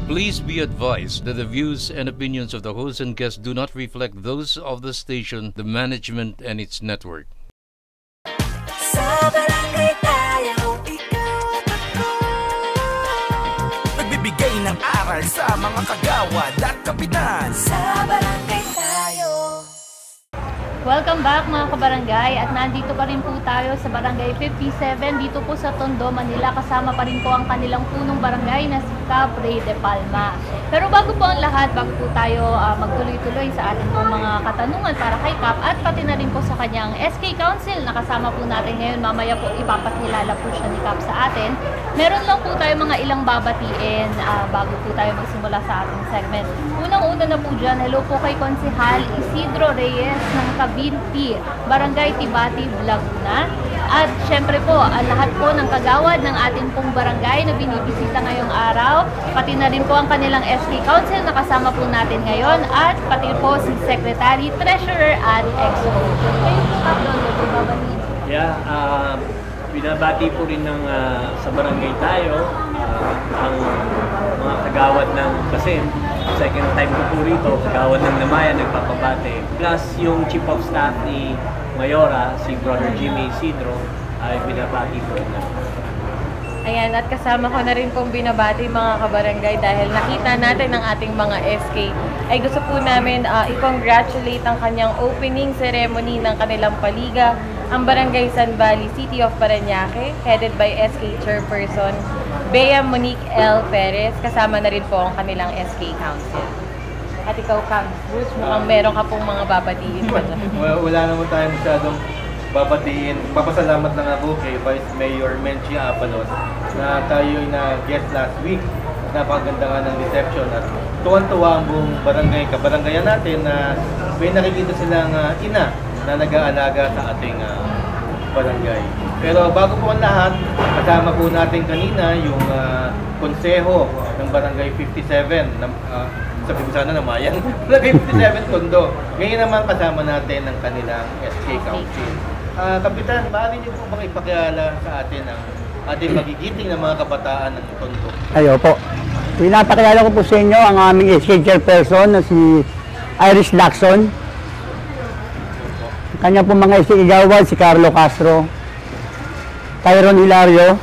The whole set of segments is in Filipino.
Please be advised that the views and opinions of the host and guests do not reflect those of the station, the management, and its network. Sa barangay tayo, ikaw at ako. Nagbibigay ng aral sa mga kagawad at kapitan. Sa barangay tayo. Welcome back mga kabarangay, at nandito pa rin po tayo sa Barangay 57 dito po sa Tondo, Manila. Kasama pa rin po ang kanilang punong barangay na si Cap Ray de Palma. Pero bago po ang lahat, bago po tayo magtuloy-tuloy sa ating po mga katanungan para kay Cap at pati na rin po sa kanyang SK Council na kasama po natin ngayon, mamaya po ipapakilala po siya ni Cap sa atin. Meron lang po tayo mga ilang babatiin bago po tayo magsimula sa ating segment. Unang-una na po dyan, hello po kay Konsehal Isidro Reyes ng Kabinti, Barangay Tibati, Laguna. At syempre po, ang lahat po ng kagawad ng ating pong barangay na binibisita ngayong araw, pati na rin po ang kanilang SK Council na kasama po natin ngayon, at pati po si Secretary, Treasurer at EXCO. Kayo po, Kapdon, babatiin. Yeah, binabati po rin ng sa barangay tayo ang mga kagawad ng, kasi second time ko po rito, kagawad ng Namayan nagpapabate. Plus yung Chief of Staff ni Mayora, si Brother Jimmy Isidro, ay binabati po rin. Ayan, at kasama ko na rin pong binabati mga kabarangay dahil nakita natin ang ating mga SK. Ay gusto po namin i-congratulate ang kanyang opening ceremony ng kanilang paliga, ang Barangay San Valley, City of Parañaque, headed by SK Chairperson Bea Monique L. Perez. Kasama na rin po ang kanilang SK Council. At ikaw, Cam, Bruce, mukhang meron ka pong mga babatiin pa dyan. Wala naman tayo masyadong babatiin. Papasalamat lang ako kay Vice Mayor Menchie Abalos na tayo na-guest last week. Napakaganda nga ng reception at tuwan-tuwa ang buong barangay, kabarangayan natin na may nakikita silang ina na nag-aalaga sa ating barangay. Pero bago po ang lahat, kasama po natin kanina yung konseho ng Barangay 57 na sabi ko sana Namayan, Barangay 57 Tondo. Ngayon naman kasama natin ang kanilang SK Council. Kapitan, maaari niyo po bang ipakilala sa atin ang ating magigiting ng mga kabataan ng Tondo? Ayo po. Pinapakilala ko po sa inyo ang aming SK Chairperson na si Iris Lacson. Kanya po mga SK Igawad, si Carlo Castro, Tyron Hilario,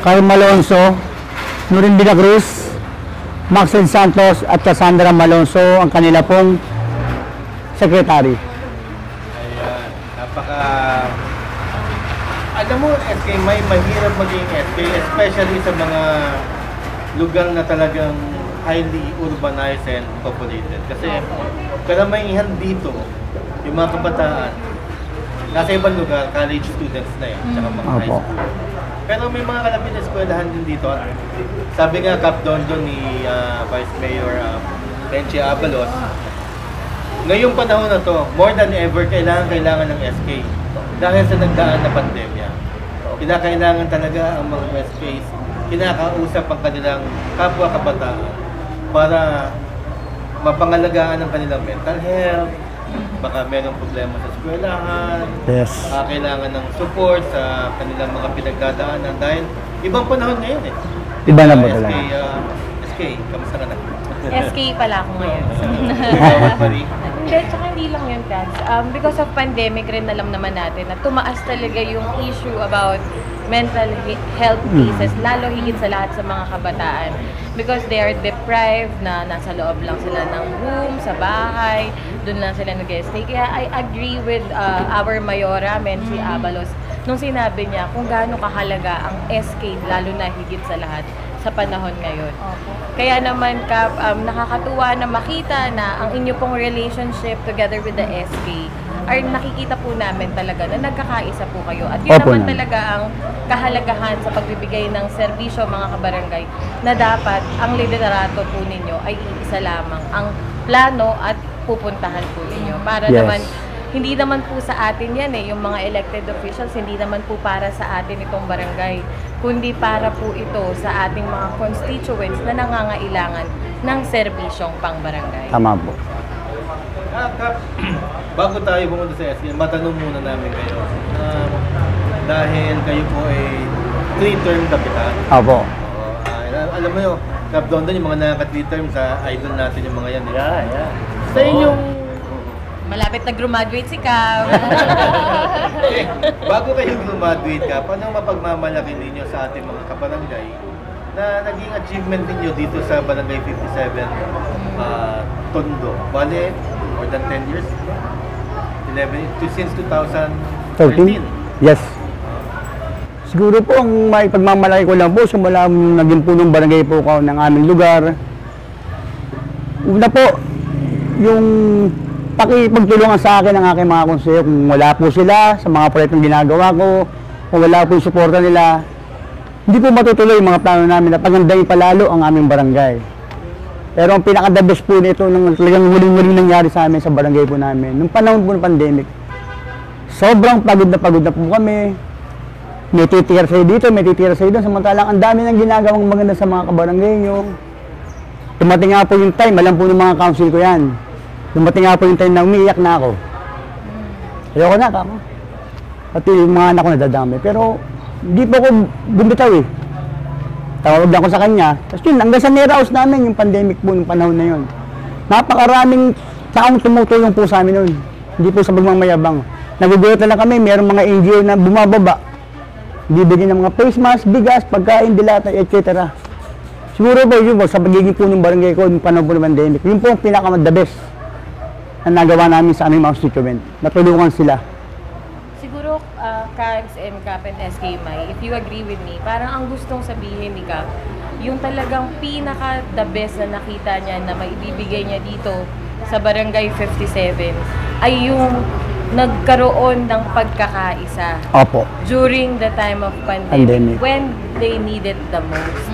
Carl Malonzo, Nurin Vilacruz, Maxine Santos at Cassandra Malonzo ang kanila pong secretary. Ayan, alam mo, SK, may mahirap maging SK, especially sa mga lugar na talagang highly urbanized and populated. Kasi karamihan dito, yung mga kabataan, nasa ibang lugar, college students na yan, tsaka mga high school. Pero may mga kalapit na eskwelahan din dito. Sabi nga, Cap Dondo ni Vice Mayor Menchie Abalos, ngayong panahon na to, more than ever, kailangan ng SK. Dahil sa nagdaan na pandemya, kinakailangan talaga ang mga SKs, kinakausap ang kanilang kapwa kabataan para mapangalagaan ang kanilang mental health, baka merong problema sa eskwelahan, kailangan ng support sa kanilang mga pinagdadaanan dahil ibang panahon ngayon eh. Iba na ba talaga? SK, kamusta ka na? SK pala ako ngayon. Hindi, tsaka hindi lang yun, Kats. Because of pandemic rin, alam naman natin na tumaas talaga yung issue about mental health cases, lalo higit sa lahat sa mga kabataan. Because they are deprived na nasa loob lang sila ng room, sa bahay, doon lang sila nag-stay. Kaya I agree with our Mayora, Menchie Abalos, nung sinabi niya kung gaano kahalaga ang SK, lalo na higit sa lahat sa panahon ngayon. Kaya naman, Kap, nakakatuwa na makita na ang inyo pong relationship together with the SK ay nakikita po namin talaga na nagkakaisa po kayo. At yun naman talaga ang kahalagahan sa pagbibigay ng serbisyo mga kabarangay na dapat ang liderato po ninyo ay iisa lamang ang plano at pupuntahan po ninyo. Para naman hindi naman po sa atin yan yung mga elected officials, hindi naman po para sa atin itong barangay, kundi para po ito sa ating mga constituents na nangangailangan ng serbisyong pang-barangay. Tama po. Bago tayo pumunta sa SK, matanong muna namin kayo. Dahil kayo po ay 3-term kapitan. Opo. Alam alam mo yun, Cap Dondon, yung mga nakaka-3 terms, idol natin yung mga yan. Yeah. Sa inyong, Malapit na graduate si Cam. bago kayo graduate ka, paano mapagmamalaki ninyo sa ating mga kabarangay na naging achievement ninyo dito sa Barangay 57 Tondo? Bale, more than 10 years? 11, since 2013? Yes. Siguro po ang may pagmamalaki ko lang po, simula naging punong barangay po ako ng aming lugar. Una po, yung pakipagtulungan sa akin ng aking mga konseyo kung wala po sila sa mga proyektong ginagawa ko, kung wala po yung suporta nila, hindi po matutuloy yung mga plano namin na pagandahin palalo ang aming barangay. Pero ang pinaka-the best po nito nung talagang muling-muling nangyari sa amin sa barangay po namin, nung panahon po ng pandemic, sobrang pagod na po kami. May titira sa'yo dito, may titira sa'yo doon, samantalang ang dami ng ginagawang maganda sa mga kabarangay nyo. Dumating nga po yung time, alam po ng mga council ko yan. Dumating nga po yung time na umiiyak na ako. Ayoko na, kako. Pati yung mga anak ko nadadami. Pero hindi po ako bumitaw eh. Tawag ako sa kanya. Tapos yun, hanggang sa niraos namin yung pandemic po ng panahon na yun. Napakaraming taong tumutulong po sa amin nun. Hindi po sa pagmamayabang. Nagugulat na lang kami, mayroong mga NGO na bumababa. Bibigyan ng mga face mask, bigas, pagkain, dilata, etc. Siguro po yun po, sa pagiging po ng barangay ko ng panahon po ng pandemic, yun po ang pinaka-the best na nagawa namin sa aming mga constituent. Natulungan sila. Siguro, Cags and Cap and SK Mai, if you agree with me, parang ang gustong sabihin ni Cap, yung talagang pinaka-the best na nakita niya na maibibigay niya dito sa Barangay 57 ay yung nagkaroon ng pagkakaisa. Opo. During the time of pandemic, when they needed the most.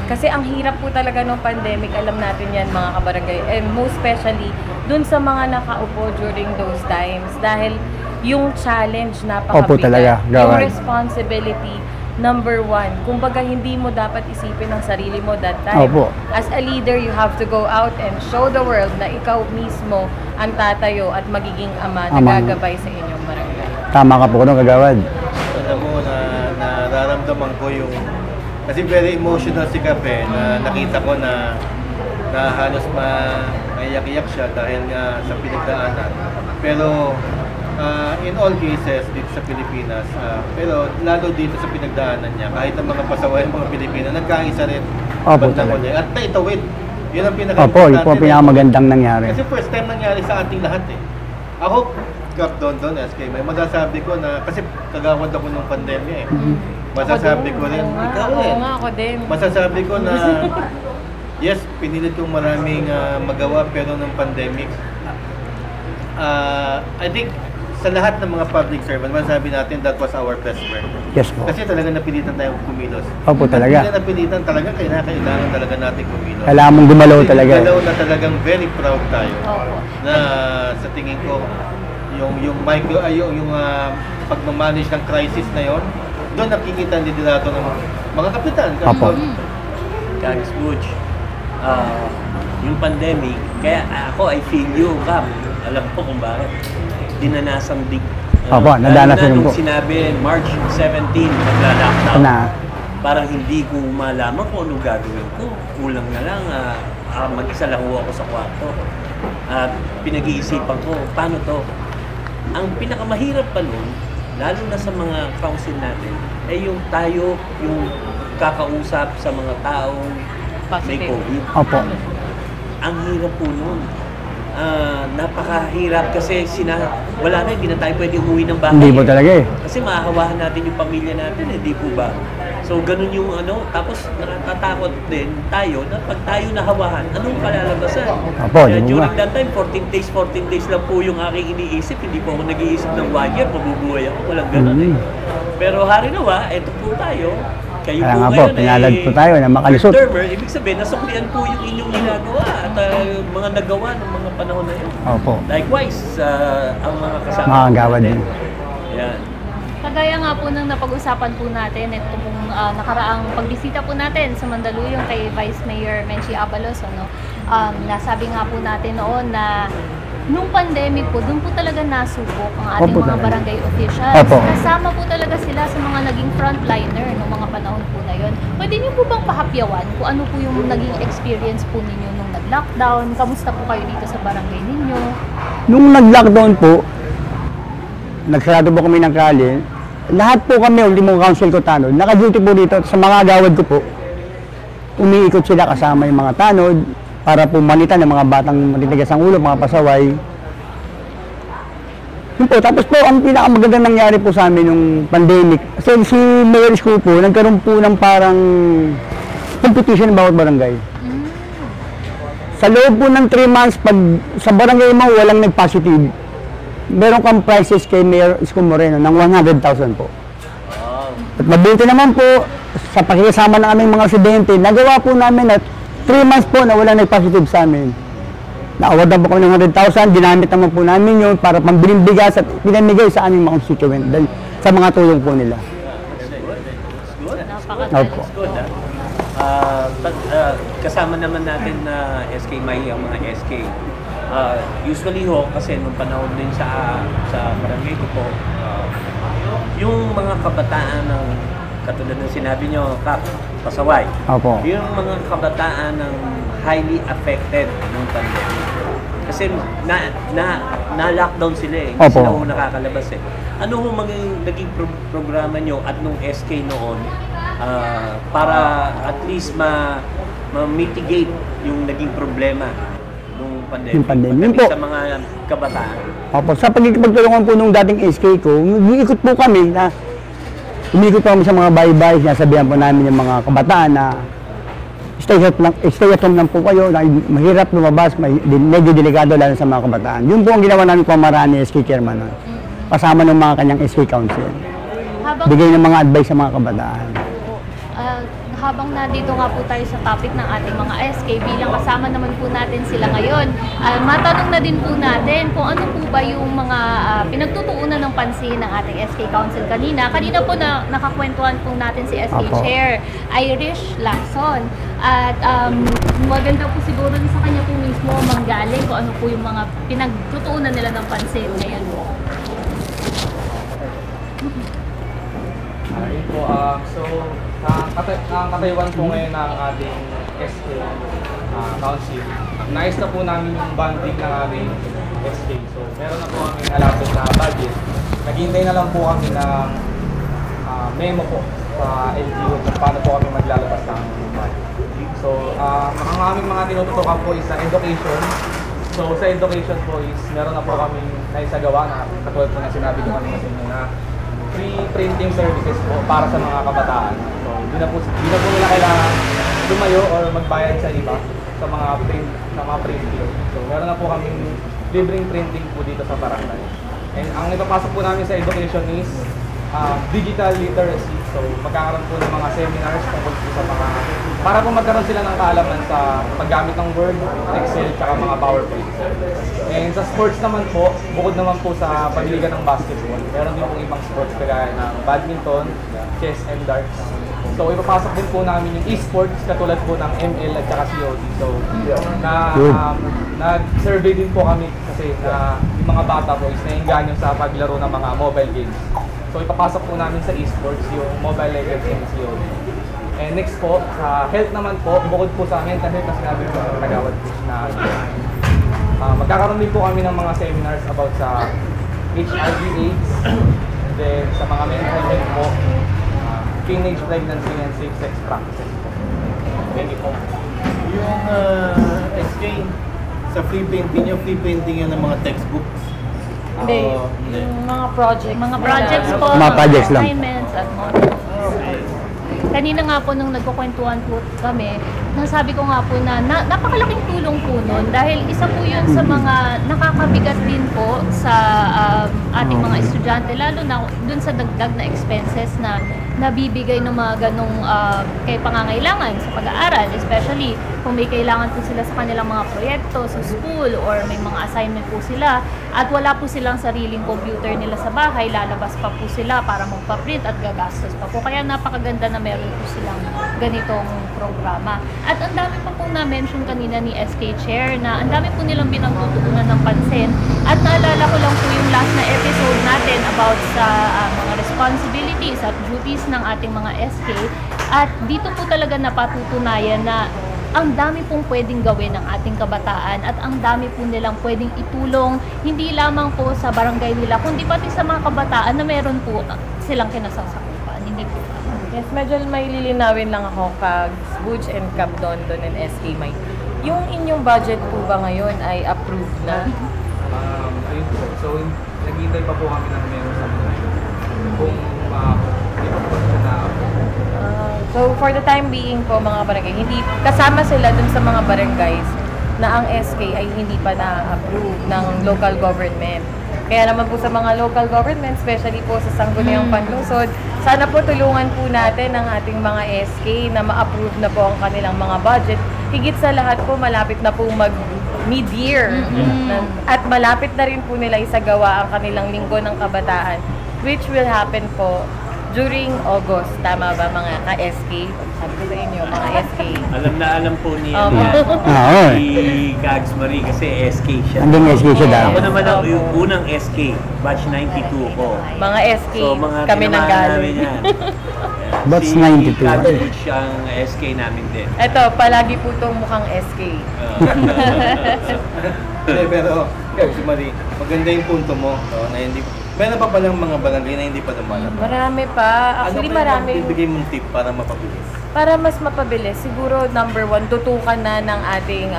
Kasi ang hirap po talaga ng pandemic, alam natin yan mga kabarangay, and most especially dun sa mga nakaupo during those times dahil yung challenge Opo talaga, napakabigat. Yung responsibility, number one. Kumbaga hindi mo dapat isipin ang sarili mo that time. Opo. As a leader, you have to go out and show the world na ikaw mismo ang tatayo at magiging ama na gagabay sa inyong barangay. Tama ka po nung kagawad. Alam mo, nararamdaman ko yung, kasi very emotional si Kape, na nakita ko na halos maiyak-iyak siya dahil nga sa pinagdaanan. Pero in all cases dito sa Pilipinas, pero lalo dito sa pinagdaanan niya, kahit ang mga pasaway ng mga Pilipino, nagkaisa rin. Opo, bandang talaga. huli. At naitawid. Yun ang pinaka-importante. Opo, yun po ang pinakamagandang nangyari. Kasi first time nangyari sa ating lahat eh. Ako, Cap Dondon, SK Mai, masasabi ko na, kasi kagawad ako nung pandemya eh. Masasabi ko rin, ikaw rin. Oo nga, ako din. Masasabi ko na, yes, pinilit kong maraming magawa, pero nung pandemic, I think, sa lahat ng mga public servant, masasabi natin that was our best work. Yes po. Kasi talaga napilitan tayong kumilos. Opo talaga. Hindi na napilitan talaga, kailangan talaga natin kumilos. Kailangan mong gumalaw talaga. Gumalaw na talagang very proud tayo. Opo. Na sa tingin ko, yung pagmamanage ng crisis na yon, doon nakikita ang liderato ng mga kapitan. Opo. Cags Butch, yung pandemic, kaya ako, I feel you, Cap. Alam ko kung bakit. Dinanasang dig. Opo, nadanasan nung po. sinabi, March 17, magla-lockdown. Na, Parang hindi ko malaman kung anong gagawin ko. Kulang na lang, mag-isa lang ako sa kwarto. At pinag-iisipan ko, paano to? Ang pinakamahirap pa nun, lalo na sa mga council natin, ay yung tayo, yung kakausap sa mga taong may Positive. COVID. opo. Ang hirap po nun. Napakahirap kasi wala na, hindi na tayo pwede umuwi ng bahay. Hindi po talaga eh. Kasi mahahawahan natin yung pamilya natin, di po ba? So, ganun yung tapos nakakatakot din tayo na pag tayo nahawahan, anong kalalabasan? Opo, Kaya di po ba? during that time, 14 days lang po yung aking iniisip, hindi po ako nag-iisip ng 1 year, mabubuhay ako, walang ganun eh. Pero hari nawa, eto po tayo. Kayo Kaya po nga po, ngayon pinalad po tayo na makalusot. termer, ibig sabihin, nasuklian po yung inyong ginagawa at mga nagawa ng mga panahon na yun. Opo. Likewise, ang mga kasama. Mga kagawad din. Yan. Kagaya nga po nang napag-usapan po natin, ito pong nakaraang pagbisita po natin sa Mandaluyong kay Vice Mayor Menchie Abalos, nasabi nga po natin noon na nung pandemic po, doon po talaga nasubok ang ating Opo, mga talaga. barangay officials. Opo. Kasama po talaga sila sa mga naging frontliner noong mga panahon po na yun. Pwede niyo po bang pahapyawan kung ano po yung naging experience po ninyo nung nag-lockdown? Kamusta po kayo dito sa barangay ninyo? Nung nag-lockdown po, nagsarado po kami ng kalye. Lahat po kami, ultimong council ko tanod, naka-duty po dito sa mga agawad ko po. Umiikot sila kasama yung mga tanod para po manitan ng mga batang matitigas ang ulo, mga pasaway. Yun po, tapos po, ang pinakamagandang nangyari po sa amin nung pandemic, kasi si Mayor School po, nagkaroon po ng parang competition bawat barangay. Sa loob po ng 3 months, pag sa barangay mo walang nag-positive, meron kang prizes kay Mayor Isko Moreno ng 100,000 po. At mabuti naman po, sa pakikasama ng aming mga residente, nagawa po namin at 3 months po na wala nag-positive sa amin. Na-awardan po kami ng 100,000, ginamit naman po namin yun para pambiling bigas at pinamigay sa aming mga constituent dahil sa mga tulong po nila. Napakagaling. Good, kasama naman natin na SK Mai, ang mga SK. Usually ho, kasi nung panahon din sa barangay ko po, yung mga kabataan ng katulad ng sinabi nyo, Kap, pasaway. Opo. Yung mga kabataan ng highly affected ng pandemic. Kasi na-lockdown sila eh. Hindi Opo. sila ho nakakalabas eh. Ano ho naging programa nyo at nung SK noon para at least ma-mitigate yung naging problema nung pandemic? Yung pandemic. Yun po. Sa mga kabataan. Opo, sa pagkikipagtulungan po nung dating SK ko, umiikot po kami na umikot po kami sa mga bahay-bahay, sinasabihan po namin yung mga kabataan na stay at home lang po kayo, na mahirap lumabas, medyo delikado lalo sa mga kabataan. Yun po ang ginawa namin pamaraan ni SK Chairman nun. Kasama ng mga kanyang SK Council. Bigay ng mga advice sa mga kabataan. Habang nandito nga po tayo sa topic ng ating mga SK, bilang kasama naman po natin sila ngayon, matanong na din po natin kung ano po ba yung mga pinagtutuunan ng pansin ng ating SK Council kanina. Kanina po nakakwentuhan po natin si SK Apo. Chair Irish Lacson. At maganda po siguro sa kanya po mismo manggaling kung ano po yung mga pinagtutuunan nila ng pansin ngayon po. Ayun po, so ang katayuan po ngayon ng ating SK Council. Nais na po namin yung bonding ng aming SK. So meron na po kami allotted na budget. Naghihintay na lang po kami ng memo po sa LGU kung paano po kami maglalabas ng budget. So ang aming mga tinututukan po is sa education. So sa education po is meron na po kami naisagawa na katulad po na sinabi ko kanina sa inyo na free printing services po para sa mga kabataan. So, hindi na po nila kailangan lumayo or magbayad sa iba sa mga printing. So, meron na po kaming libreng printing po dito sa barangay. And ang ipapasok po namin sa education is digital literacy. So, magkakaroon po ng mga seminars tungkol po sa mga para po magkaroon sila ng kaalaman sa paggamit ng Word, Excel, tsaka mga PowerPoint. And sa sports naman po, bukod naman po sa pamiligan ng basketball, meron din pong ibang sports kagaya ng badminton, chess, and darts. So ipapasok din po namin yung esports katulad po ng ML at saka COD. So nag-survey din po kami kasi na yung mga bata po is nainganyo sa paglaro ng mga mobile games. So ipapasok po namin sa esports yung Mobile Legends and COD. And next po, sa health naman po, bukod po sa mental health na sinabi ko sa Tagawad na magkakaroon din po kami ng mga seminars about sa HIV/AIDS, and then sa mga mental health po, teenage pregnancy and safe sex practices po. Thank you po. Yung SK, sa free painting nyo, free painting yan ng mga textbooks. Hindi. Yung mga projects. Mga projects po, Mga projects lang. assignments at modules. Kanina nga po nung nagkukwentuhan po kami, nasabi ko nga po na napakalaking tulong po nun dahil isa po yun sa mga nakakabigat din po sa ating mga estudyante, lalo na dun sa dagdag na expenses na nabibigay ng mga ganong kay pangangailangan sa pag-aaral, especially kung may kailangan po sila sa kanilang mga proyekto sa school or may mga assignment po sila at wala po silang sariling computer nila sa bahay, lalabas pa po sila para magpa-print at gagastos pa po. Kaya napakaganda na meron po silang ganitong programa. At ang dami pa pong na-mention kanina ni SK Chair na ang dami po nilang pinagtutuunan ng pansin at naalala ko lang po yung last na episode natin about sa mga responsibilities at duties ng ating mga SK. At dito po talaga napatutunayan na ang dami pong pwedeng gawin ng ating kabataan at ang dami po nilang pwedeng itulong hindi lamang po sa barangay nila kundi pati sa mga kabataan na meron po silang kinasasakupan. Hindi po ba? Yes, medyo may lilinawin lang ako kag Butch and Cap Dondon and SK Mike. Yung inyong budget po ba ngayon ay approved na? Ayun po. So, naghihintay pa po kami ng meron sa mga kung di pa po siya na So, for the time being po mga barangay, hindi kasama sila dun sa mga barangays na ang SK ay hindi pa na-approve ng local government. Kaya naman po sa mga local government, especially po sa Sangguniang Panlungsod, sana po tulungan po natin ang ating mga SK na ma-approve na po ang kanilang mga budget. Higit sa lahat po, malapit na po mag-mid-year. At malapit na rin po nila isagawa ang kanilang linggo ng kabataan, which will happen po during August. Tama ba mga ka-SK? Sabi ko sa inyo, mga SK. Alam po niya si Gags Marie kasi SK siya. Andun SK siya dahil. Ako naman ang yung unang SK, batch 92 ko. Mga SK, So mga kami nang tinamahan namin galing. yan. Batch Si 92. Gags Butch ang SK namin din. Ito, palagi po itong mukhang SK. Pero, si Marie, maganda yung punto mo, no, na hindi, meron pa palang mga barangay na hindi pa lumalabas. Marami pa. Actually, ano marami. bibigay mong tip para mapabilis? Para mas mapabilis, siguro number one, tutukan na ng ating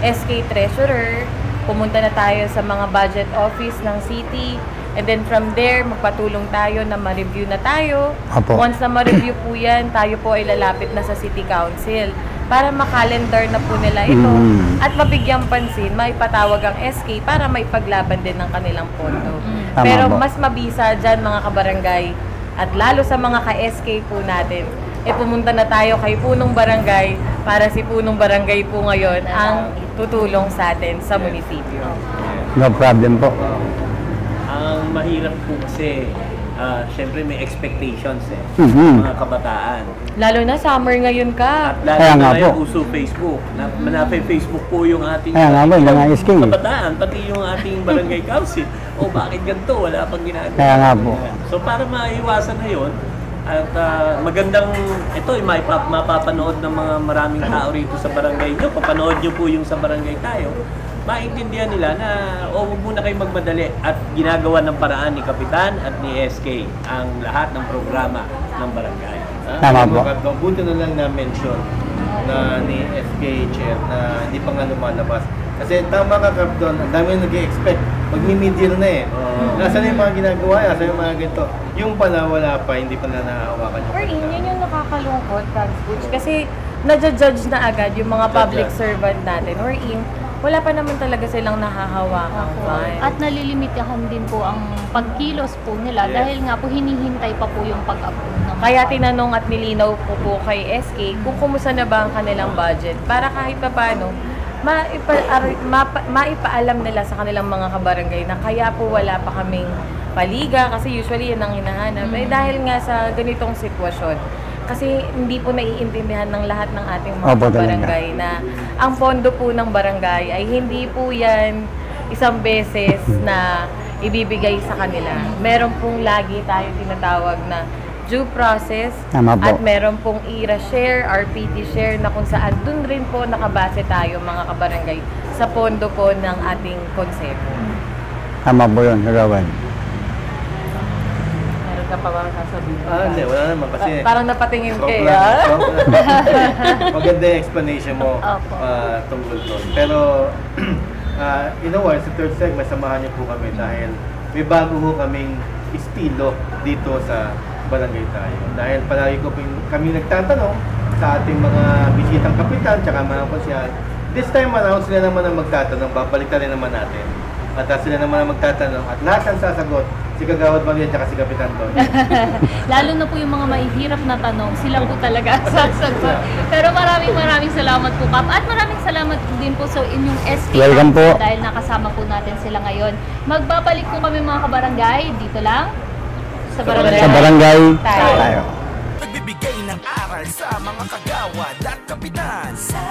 SK Treasurer. Pumunta na tayo sa mga budget office ng city. And then from there, magpatulong tayo na ma-review na tayo. Apo. Once na ma-review po yan, tayo po ay lalapit na sa City Council para makalendar na po nila ito at mabigyang pansin, maipatawag ang SK para maipaglaban din ng kanilang pondo. Tama Pero po. mas mabisa dyan mga kabarangay at lalo sa mga ka-SK po natin, pumunta na tayo kay Punong Barangay para si Punong Barangay po ngayon ang tutulong sa atin sa munisipyo. No problem po. Ang mahirap po kasi, syempre may expectations mga kabataan. Lalo na summer ngayon ka. At lalo Kaya na nga ngayon po. uso Facebook. Manapay Facebook po yung ating Kaya nga po, yung mga SK. kabataan, pati yung ating barangay council. O bakit ganito? Wala pang ginagawa. Kaya nga po. So para maiwasan na yun, at magandang ito ay mapapanood ng mga maraming tao rito sa barangay nyo. Papanood nyo po yung sa barangay tayo. Maintindihan nila na huwag muna kayo magmadali at ginagawa ng paraan ni Kapitan at ni SK ang lahat ng programa ng barangay. Tama po. Buti na lang na-mention na ni SK Chair na hindi pa nga lumalabas. Kasi tama ka, Captain, ang dami nag-i-expect. Magmi-mid-year na eh. Nasaan yung mga ginagawa, nasaan yung mga ganito. Yung pala, wala pa, hindi pa na nahawakan yung Or kanila. yun yung nakakalungkot, Franz Butch. Kasi nadja-judge na agad yung mga public servant natin. Or wala pa naman talaga silang nahahawakan. At nalilimitahan din po ang pagkilos po nila dahil nga po hinihintay pa po yung pag-approve ng Kaya tinanong at nilinaw ko po kay SK kung kumusta na ba ang kanilang budget para kahit pa paano maipaalam nila sa kanilang mga kabarangay na kaya po wala pa kaming paliga kasi usually yan ang hinahanap. Dahil nga sa ganitong sitwasyon. Kasi hindi po naiintindihan ng lahat ng ating mga barangay na ang pondo po ng barangay ay hindi po yan isang beses na ibibigay sa kanila. Meron pong lagi tayo tinatawag na due process at meron pong IRA share, RPT share na kung saan dun rin po nakabase tayo mga kabarangay sa pondo po ng ating konsepo. Tama po yun, Rowan. Meron ka pa ba sasabihin? Hindi, wala naman kasi Parang napatingin kayo. Maganda yung explanation mo tungkol doon. Pero, in a while, sa third segment, samahan niyo po kami dahil may bago po kaming estilo dito sa barangay tayo. Dahil palagi ko kami nagtatanong sa ating mga bisitang kapitan tsaka mga konsyal. This time around, sila naman ang magtatanong, babalik na rin naman natin. At sila naman ang magtatanong at lahat ang sasagot, si Kagawad Maria tsaka si Kapitan Don. Lalo na po yung mga mahihirap na tanong, sila po talaga ang sasagot. Pero maraming salamat po, Kap. At maraming salamat din po sa inyong SK. Welcome po. Dahil nakasama po natin sila ngayon. Magbabalik po kami mga kabarangay, dito lang sa barangay. Sa barangay Tayo. tayo. Nagbibigay ng aral sa mga kagawad at kapitan. Sa